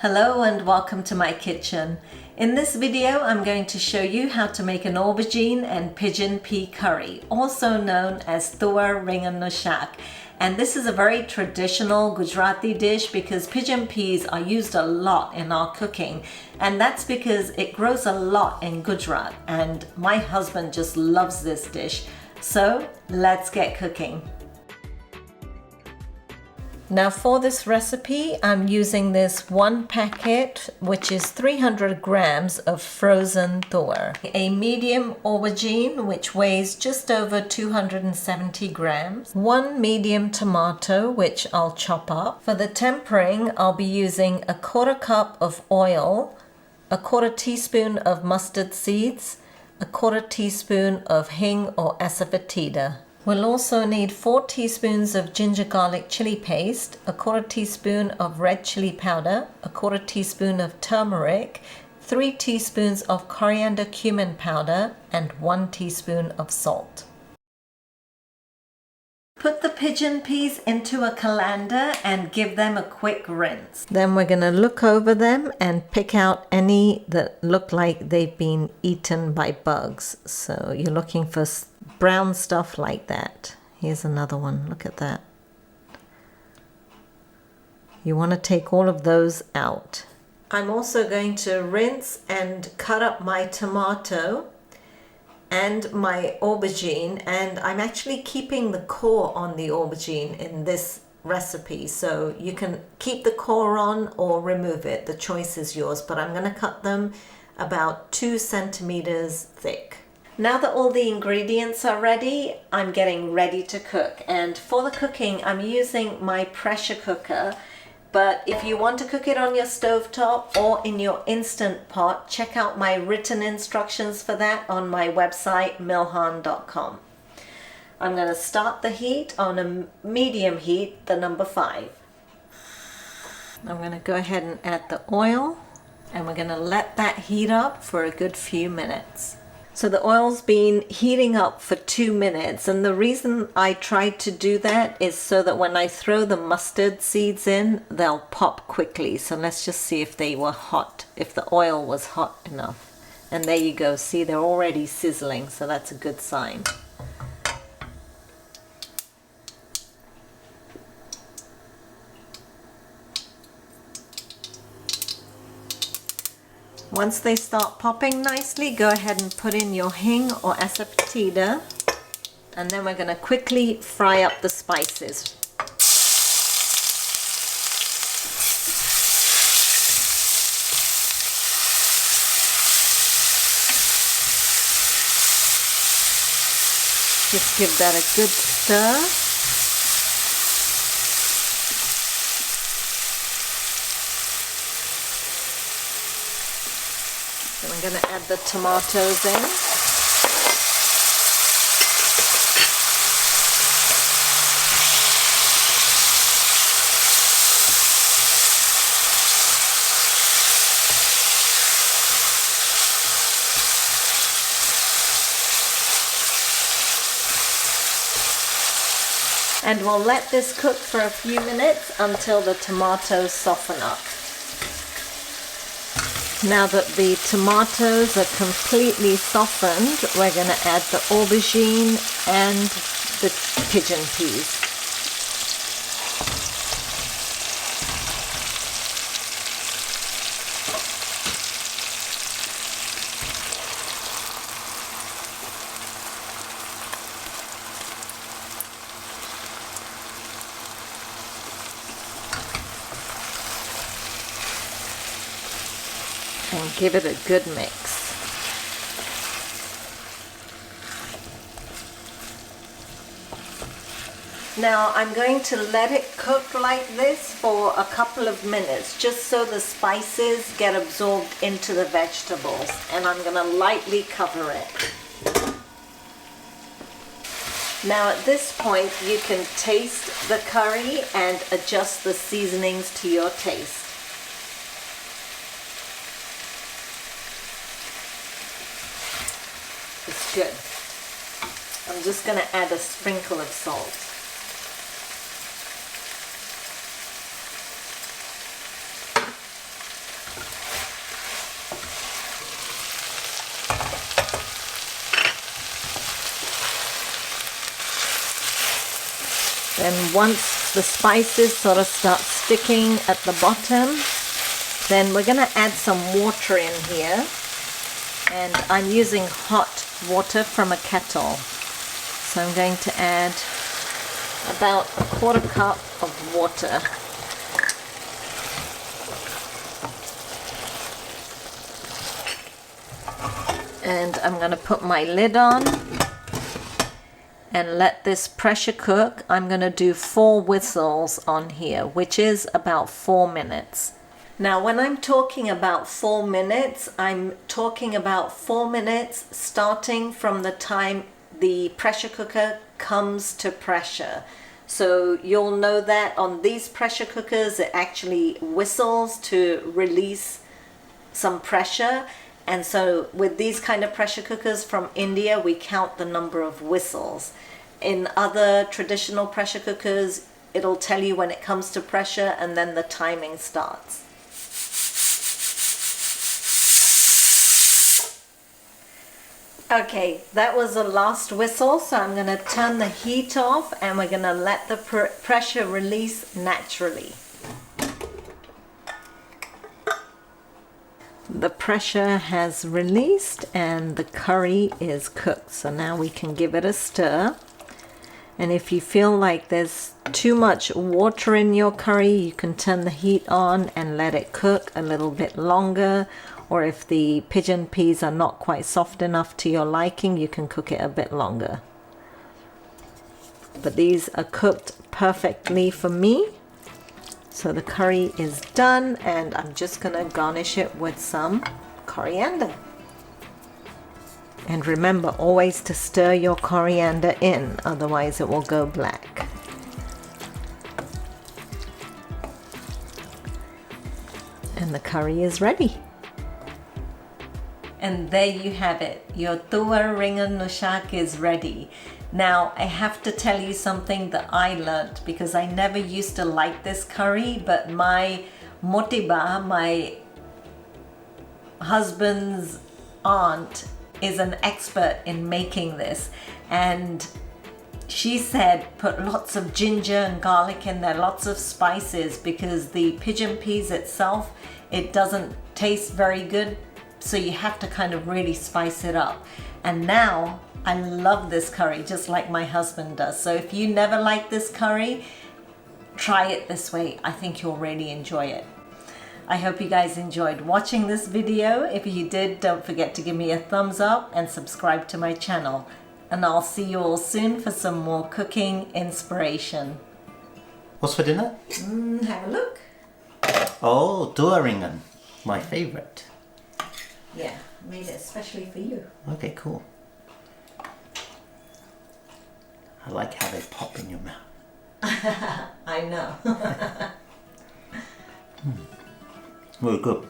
Hello and welcome to my kitchen. In this video I'm going to show you how to make an aubergine and pigeon pea curry, also known as Tuvar Ringan no Shaak. And this is a very traditional Gujarati dish because pigeon peas are used a lot in our cooking, and that's because it grows a lot in Gujarat and my husband just loves this dish. So let's get cooking. Now for this recipe, I'm using this one packet, which is 300 grams of frozen tuver, a medium aubergine, which weighs just over 270 grams, one medium tomato, which I'll chop up. For the tempering, I'll be using a quarter cup of oil, a quarter teaspoon of mustard seeds, a quarter teaspoon of hing or asafoetida. We'll also need 4 teaspoons of ginger garlic chili paste, a quarter teaspoon of red chili powder, a quarter teaspoon of turmeric, 3 teaspoons of coriander-cumin powder, and 1 teaspoon of salt. Put the pigeon peas into a colander and give them a quick rinse. Then we're going to look over them and pick out any that look like they've been eaten by bugs. So you're looking for brown stuff like that. Here's another one. Look at that. You want to take all of those out. I'm also going to rinse and cut up my tomato and my aubergine, and I'm actually keeping the core on the aubergine in this recipe, so you can keep the core on or remove it. The choice is yours, but I'm going to cut them about 2 centimeters thick. Now that all the ingredients are ready, I'm getting ready to cook, and for the cooking I'm using my pressure cooker. But if you want to cook it on your stovetop or in your Instant Pot, check out my written instructions for that on my website milhan.com. I'm going to start the heat on a medium heat, the number 5. I'm going to go ahead and add the oil, and we're going to let that heat up for a good few minutes. So the oil's been heating up for 2 minutes, and the reason I tried to do that is so that when I throw the mustard seeds in, they'll pop quickly. So let's just see if they were hot, if the oil was hot enough. And there you go, see, they're already sizzling, so that's a good sign. Once they start popping nicely, go ahead and put in your hing or asafoetida, and then we're going to quickly fry up the spices. Just give that a good stir. Then I'm going to add the tomatoes in. And we'll let this cook for a few minutes until the tomatoes soften up. Now that the tomatoes are completely softened, we're going to add the aubergine and the pigeon peas. And give it a good mix. Now I'm going to let it cook like this for a couple of minutes, just so the spices get absorbed into the vegetables, and I'm going to lightly cover it. Now at this point you can taste the curry and adjust the seasonings to your taste. It's good. I'm just going to add a sprinkle of salt. Then once the spices sort of start sticking at the bottom, then we're going to add some water in here. And I'm using hot water from a kettle. So I'm going to add about a 1/4 cup of water. And I'm going to put my lid on and let this pressure cook. I'm going to do 4 whistles on here, which is about 4 minutes. Now, when I'm talking about 4 minutes, I'm talking about 4 minutes starting from the time the pressure cooker comes to pressure. So you'll know that on these pressure cookers, it actually whistles to release some pressure. And so with these kind of pressure cookers from India, we count the number of whistles. In other traditional pressure cookers, it'll tell you when it comes to pressure and then the timing starts. Okay, that was the last whistle, so I'm going to turn the heat off and we're going to let the pressure release naturally. The pressure has released and the curry is cooked, so now we can give it a stir. And if you feel like there's too much water in your curry, you can turn the heat on and let it cook a little bit longer. Or if the pigeon peas are not quite soft enough to your liking, you can cook it a bit longer. But these are cooked perfectly for me. So the curry is done and I'm just going to garnish it with some coriander. And remember always to stir your coriander in, otherwise it will go black. And the curry is ready. And there you have it. Your Tuvar Ringan no Shaak is ready. Now, I have to tell you something that I learnt, because I never used to like this curry, but my motiba, my husband's aunt, is an expert in making this. And she said put lots of ginger and garlic in there, lots of spices, because the pigeon peas itself, it doesn't taste very good. So you have to kind of really spice it up. And now I love this curry just like my husband does. So if you never like this curry, try it this way. I think you'll really enjoy it. I hope you guys enjoyed watching this video. If you did, don't forget to give me a thumbs up and subscribe to my channel. And I'll see you all soon for some more cooking inspiration. What's for dinner? Have a look. Oh, Tuvar Ringan, my favorite. Yeah, made it especially for you. Okay, cool. I like how they pop in your mouth. I know. Very good.